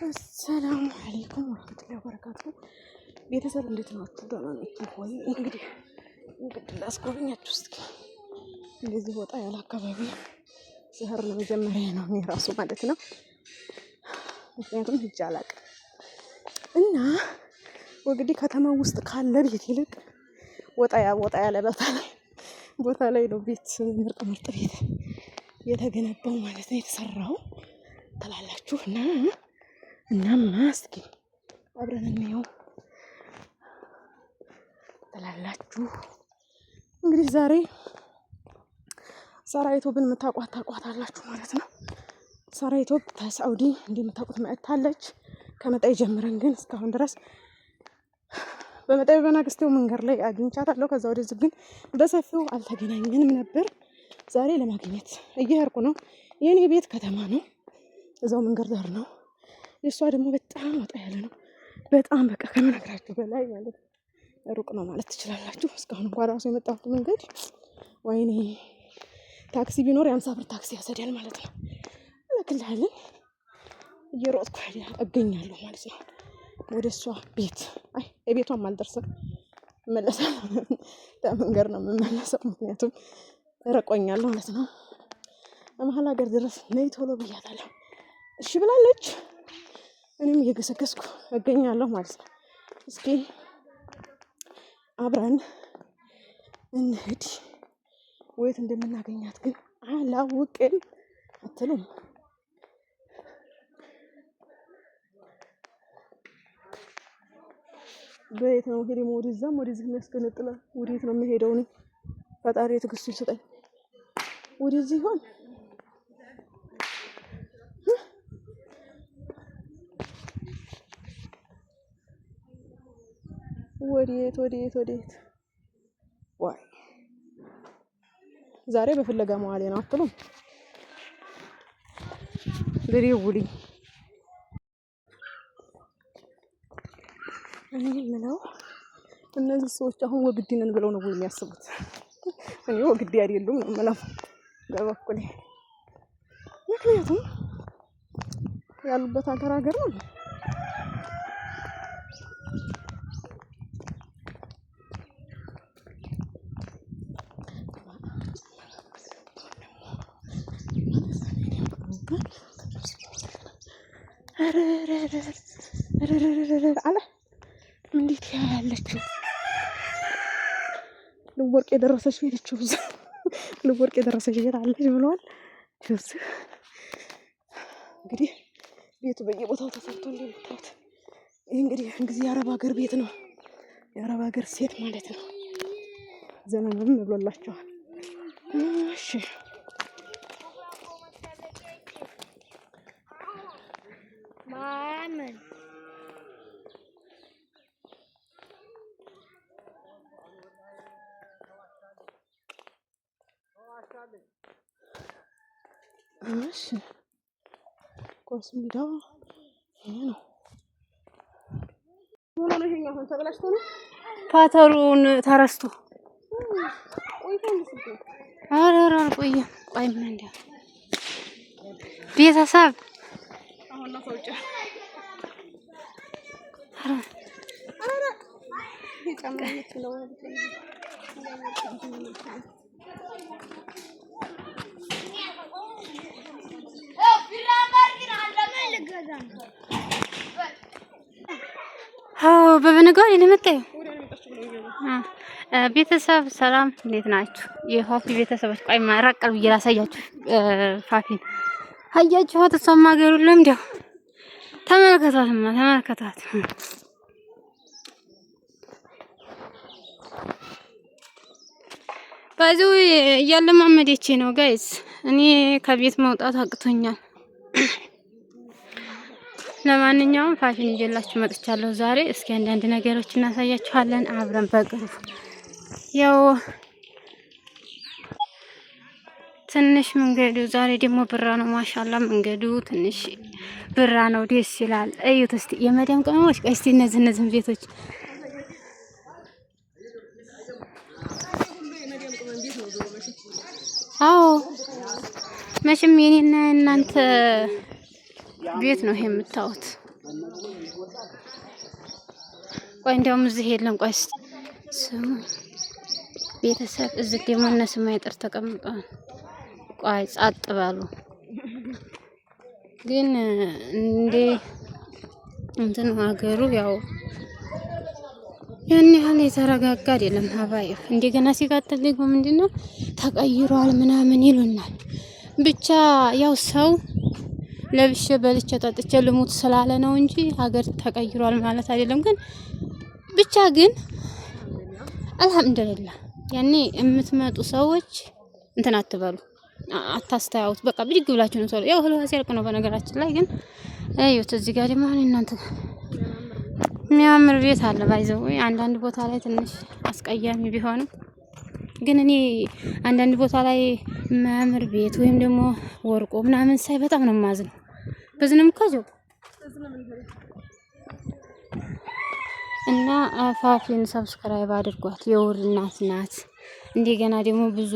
السلام عليكم ورحمة الله وبركاته. ቤተሰብ እንዴት ናችሁ? ደህና ናችሁ ወይ? እንግዲህ ላስጎብኛችሁ እስኪ። እንደዚህ ወጣ ያለ አካባቢ ስህር ነው መጀመሪያ ነው የራሱ ማለት ነው። ምክንያቱም ሂጅ አላውቅም እና ወግዲ ከተማ ውስጥ ካለ ቤት ይልቅ ወጣ ያለ ቦታ ላይ ነው ቤት ምርጥ ቤት የተገነባው ማለት ነው የተሰራው ትላላችሁ እናማ እስኪ አብረን እንየው ትላላችሁ። እንግዲህ ዛሬ ሰራይቶ ታቋታላችሁ ማለት ነው። ሰራይቶ ከሳውዲ እንደምታውቁት መጥታለች። ከመጣይ ጀምረን ግን እስካሁን ድረስ በመጣይ በናግስቴው መንገድ ላይ አግኝቻታለሁ። ከዛ ወደዚህ ግን በሰፊው አልተገናኘንም ነበር። ዛሬ ለማግኘት እየሄድኩ ነው። የኔ ቤት ከተማ ነው፣ እዛው መንገድ ዳር ነው። የሷ ደግሞ በጣም ወጣ ያለ ነው። በጣም በቃ ከመናገራችሁ በላይ ማለት ሩቅ ነው ማለት ትችላላችሁ። እስካሁን እንኳን ራሱ የመጣሁት መንገድ ወይኔ ታክሲ ቢኖር የ50 ብር ታክሲ ያሰዳል ማለት ነው። ለክልልን እየሮጥኩ እገኛለሁ ማለት ነው ወደ እሷ ቤት። አይ የቤቷም አልደርስም፣ እመለሳለሁ። መንገድ ነው የምመለሰው፣ ምክንያቱም ርቆኛል ማለት ነው። መሀል ሀገር ድረስ ነይ ቶሎ ብያታለሁ። እሺ ብላለች። እኔም እየገሰገስኩ እገኛለሁ ማለት ነው። እስኪ አብረን እንሂድ። ወይት እንደምናገኛት ግን አላውቅም አትሉም? በየት ነው ሄደ? ወደዛም ወደዚህ የሚያስገነጥለው ወዴት ነው የምሄደው? እኔ ፈጣሪ ትዕግስቱን ስጠኝ። ወደዚህ ይሆን? ወዴት? ዋይ ዛሬ በፍለጋ መዋሌ ነው አትሉም? ደውልኝ። እኔ የምለው እነዚህ ሰዎች አሁን ወግዲ ነን ብለው ነው የሚያስቡት? እኔ ወግዲ አይደሉም ነው የምለው በበኩሌ። ምክንያቱም ያሉበት ሀገር ነው። አለ እንዴት ያለችው ልወርቅ የደረሰች ቤትቸው ልወርቅ የደረሰች ቤት አለች ብለዋል። እንግዲህ ቤቱ በየቦታው ተሰርቶ እንደምታዩት ይሄ እንግዲህ የአረብ ሀገር ቤት ነው። የአረብ ሀገር ሴት ማለት ነው። ዘመንም ብሎላቸዋል። እሺ ማመን እሺ ኮስሚዳ ይሄ ነው። ምን ነው ይሄኛው? አሁን ተበላሽቶ ነው ፓተሩን ተረስቶ ቆይ ምን እንደ ቤተሰብ አሁን ነው ተውጫ ይጨምሩት ነው በበነጋው ለመጣዩ ቤተሰብ ሰላም እንዴት ናችሁ? የፋፊ ቤተሰቦች ቆይ ማራቀል ብዬ ላሳያችሁ። ፋፊን አያችኋት? እሷም ሀገሩ ለምደው ተመልከቷት። ባይዘው እያለማመደች ነው ጋይስ። እኔ ከቤት መውጣት አቅቶኛል። ለማንኛውም ፋሽን ይዤላችሁ መጥቻለሁ ዛሬ። እስኪ አንዳንድ ነገሮች እናሳያችኋለን አብረን በቅርቡ። ያው ትንሽ መንገዱ ዛሬ ደግሞ ብራ ነው። ማሻአላ መንገዱ ትንሽ ብራ ነው፣ ደስ ይላል። እዩት እስቲ የመዳም ቅመሞች። እስቲ እነዚህ ቤቶች አዎ መቼም የኔና እናንተ ቤት ነው ይሄ የምታዩት። ቆይ እንደውም እዚህ የለም። ቆይ ስሙ ቤተሰብ እዚህ ደግሞ እነሱ ማይጠር ተቀምጠዋል። ቆይ ጻጥ ባሉ ግን እንዴ እንትን ሀገሩ ያው ያን ያህል የተረጋጋ አይደለም። ሀባይ እንደገና ሲቀጥል ደግሞ ምንድነው ተቀይሯል ምናምን ይሉናል። ብቻ ያው ሰው ለብሼ በልቼ ጠጥቼ ልሙት ስላለ ነው እንጂ ሀገር ተቀይሯል ማለት አይደለም። ግን ብቻ ግን አልሐምዱሊላህ ያኔ የምትመጡ ሰዎች እንትን አትበሉ፣ አታስተያዩት። በቃ ብድግ ብላችሁ ነው ሰው ያው ህልዋ ሲያልቅ ነው። በነገራችን ላይ ግን አዩት እዚህ ጋር ደግሞ እናንተ የሚያምር ቤት አለ ባይዘው። አንዳንድ ቦታ ላይ ትንሽ አስቀያሚ ቢሆንም ግን እኔ አንዳንድ ቦታ ላይ የሚያምር ቤት ወይም ደግሞ ወርቆ ምናምን ሳይ በጣም ነው የማዝነው። በዝንም ከጆ እና ፋፊን ሰብስክራይብ አድርጓት። የውር እናት ናት። እንደገና ደግሞ ብዙ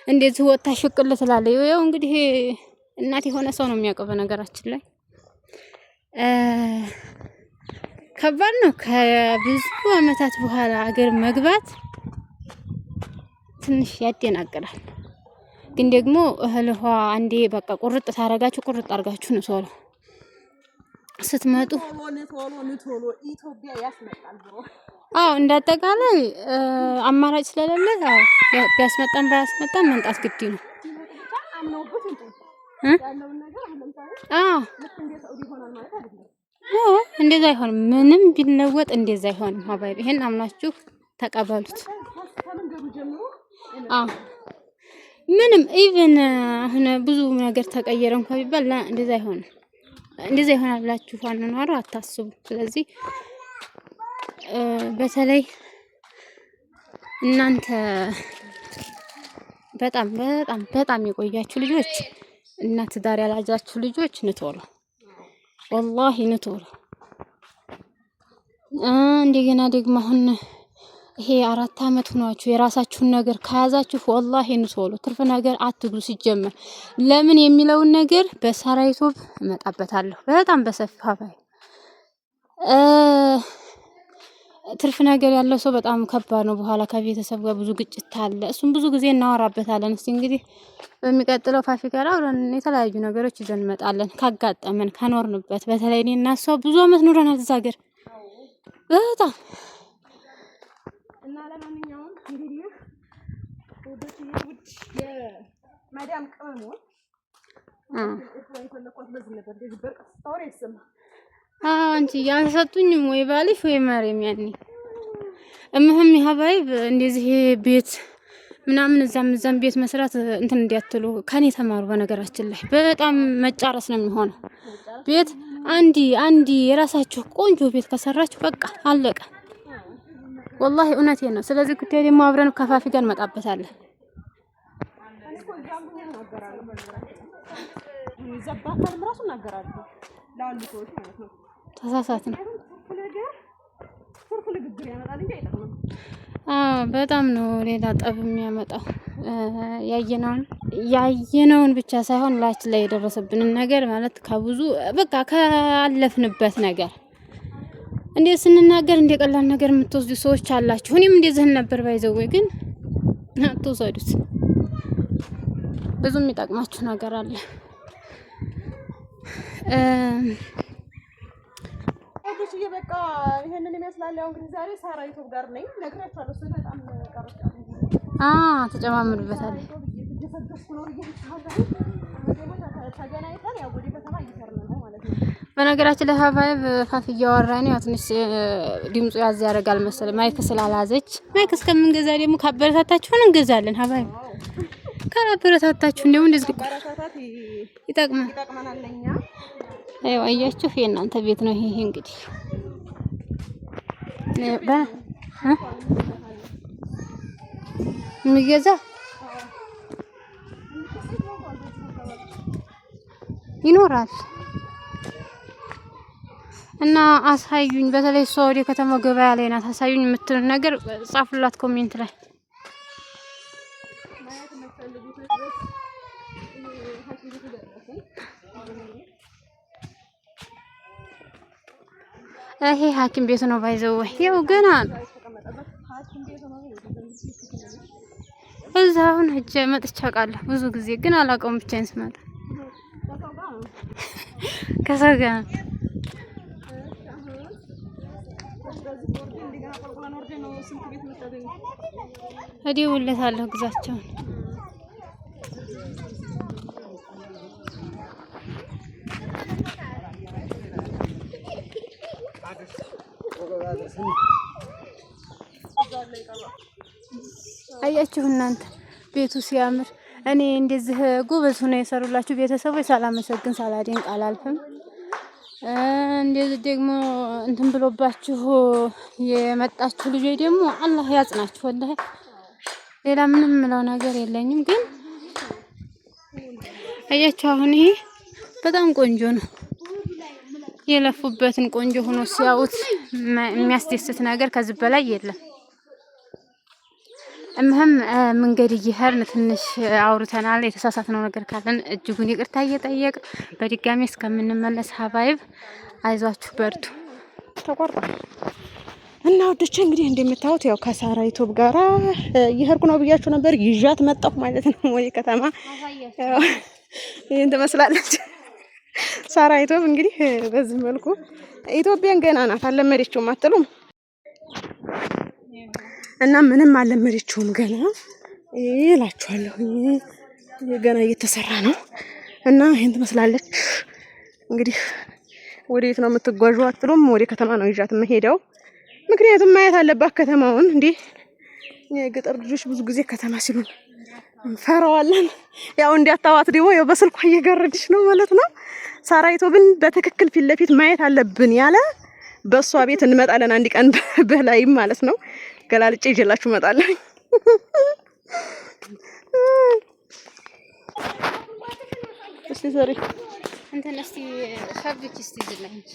እንደዚህ ወጣ ሽቅል ትላለች። ያው እንግዲህ እናት የሆነ ሰው ነው የሚያውቀው። በነገራችን ላይ ከባድ ነው። ከብዙ አመታት በኋላ አገር መግባት ትንሽ ያደናቅራል። ግን ደግሞ እህልዋ አንዴ በቃ ቁርጥ ታረጋችሁ ቁርጥ አርጋችሁ ነው ሶሎ ስትመጡ ኢትዮጵያ ያስመጣል ብሎ እንዳጠቃላይ አማራጭ ስለሌለ ቢያስመጣም ባያስመጣም መንጣት ግድ ነው። እንደዛ አይሆንም። ምንም ቢለወጥ እንደዛ አይሆንም። ሀባይብ ይሄን አምናችሁ ተቀበሉት። ምንም ኢቭን አሁን ብዙ ነገር ተቀየረ እንኳን ቢባል እንደዛ አይሆንም። እንደዛ ይሆናል ብላችሁ ዋናው አታስቡ። ስለዚህ በተለይ እናንተ በጣም በጣም በጣም የቆያችሁ ልጆች እና ትዳር ያላጃችሁ ልጆች ንቶሎ ወላሂ ንቶሎ። እንደገና ደግሞ አሁን ይሄ 4 አመት ሆኗችሁ የራሳችሁን ነገር ከያዛችሁ ወላሂ ንቶሎ ትርፍ ነገር አትግሉ። ሲጀመር ለምን የሚለውን ነገር በሰራይቶብ እመጣበታለሁ በጣም በሰፊው ሀባይ። ትርፍ ነገር ያለው ሰው በጣም ከባድ ነው። በኋላ ከቤተሰብ ጋር ብዙ ግጭት አለ። እሱም ብዙ ጊዜ እናወራበታለን። እስቲ እንግዲህ በሚቀጥለው ፋፊ ጋር አብረን የተለያዩ ነገሮች ይዘን እንመጣለን። ካጋጠመን ከኖርንበት በተለይ እኔ እና እሷ ብዙ አመት ኖረናል እዛ ሀገር በጣም እና ለማንኛውም እንግዲህ የማዳም ቅመሞች አንቺ ያልሰጡኝም ወይ ባልሽ ወይ ማርያም ያኔ እምህም ሀባይብ እንደዚህ ቤት ምናምን እዛም ቤት መስራት እንትን እንዲያትሉ ከኔ ተማሩ። በነገራችን ላይ በጣም መጫረስ ነው የሚሆነው። ቤት አንዲ የራሳችሁ ቆንጆ ቤት ከሰራችሁ በቃ አለቀ። ወላሂ እውነቴን ነው። ስለዚህ ጉዳይ ደግሞ አብረን ከፋፊ ጋር እንመጣበታለን። ተሳሳትን። በጣም ነው ሌላ ጠብ የሚያመጣው። ያየነውን ብቻ ሳይሆን ላች ላይ የደረሰብንን ነገር ማለት ከብዙ በቃ ካለፍንበት ነገር እንዴ ስንናገር እንደ ቀላል ነገር የምትወስዱ ሰዎች አላችሁ። እኔም እንደዚህ ነበር ባይዘው ግን አትወሰዱት። ብዙ የሚጠቅማችሁ ነገር አለ። እሺ በቃ ይሄንን ይመስላል። ያው እንግዲህ ዛሬ ሳራ ዩቲዩብ ጋር ነኝ ነግራችኋለሁ። እሱ በጣም ቀርጫለሁ። ተጨማምሩበታል። በነገራችን ላይ ሀባይብ ፋፊ እያወራን ያው ትንሽ ድምፁ ያዝ ያደርጋል መሰለኝ ማይክ ስላላዘች። ማይክ እስከምንገዛ ደግሞ ካበረታታችሁን እንገዛለን። ሀባይብ ካላበረታታችሁ እንደው እንደዚህ ይጠቅመናል ለኛ። አይው አያችሁ የእናንተ ቤት ነው ይሄ እንግዲህ የሚገዛ ይኖራል እና አሳዩኝ። በተለይ ሰው ወደ ከተማው ገበያ ላይ ናት። አሳዩኝ የምትል ነገር ጻፉላት ኮሜንት ላይ። ይሄ ሐኪም ቤት ነው ባይዘው ያው ገና እዛውን ሂጅ መጥቼ አውቃለሁ ብዙ ጊዜ ግን አላውቀውም ብቻዬን ስመጣ ከሰው ጋር እደውልለታለሁ ግዛቸውን አያችሁ እናንተ ቤቱ ሲያምር እኔ እንደዚህ ጎበዝ ሆነ የሰሩላችሁ ቤተሰቦች ሳላመሰግን ሳላደንቅ አላልፍም። እንደዚህ ደግሞ እንትን ብሎባችሁ የመጣችሁ ልጆች ደግሞ አላህ ያጽናችሁ። ወላሂ ሌላ ምንም ምለው ነገር የለኝም። ግን አያችሁ አሁን ይሄ በጣም ቆንጆ ነው። የለፉበትን ቆንጆ ሆኖ ሲያዩት የሚያስደስት ነገር ከዚህ በላይ የለም። እምህም መንገድ እየሄድን ትንሽ አውርተናል። የተሳሳትነው ነገር ካለን እጅጉን ይቅርታ እየጠየቅ በድጋሚ እስከምንመለስ ሀባይብ አይዟችሁ በርቱ። ተቆርጧል እና ወደቼ እንግዲህ እንደምታዩት ያው ከሳራ ዩቲዩብ ጋራ እየሄድኩ ነው ብያችሁ ነበር። ይዣት መጣሁ ማለት ነው ወይ ከተማ ይሄን ትመስላለች ሳራ ዩቲዩብ። እንግዲህ በዚህ መልኩ ኢትዮጵያን ገና ናት አልለመደችውም አትሉም? እና ምንም አልለመደችውም ገና እላችኋለሁ። ገና እየተሰራ ነው እና ይሄን ትመስላለች። እንግዲህ ወዴት ነው የምትጓዡ አትሉም? ወደ ከተማ ነው ይዣት የምሄደው። ምክንያቱም ማየት አለባት ከተማውን። እንዴ የገጠር ልጆች ብዙ ጊዜ ከተማ ሲሉን እንፈራዋለን። ያው እንዲያታዋት ደግሞ ያው በስልኳ እየገረድሽ ነው ማለት ነው። ሳራ ዩቲዩብን በትክክል ፊት ለፊት ማየት አለብን ያለ በሷ ቤት እንመጣለን አንድ ቀን በላይም ማለት ነው። ገላልጬ ይዤላችሁ እመጣለሁ። እስቲ ሶሪ እንትን እስቲ ሻብች እስቲ ዝላንች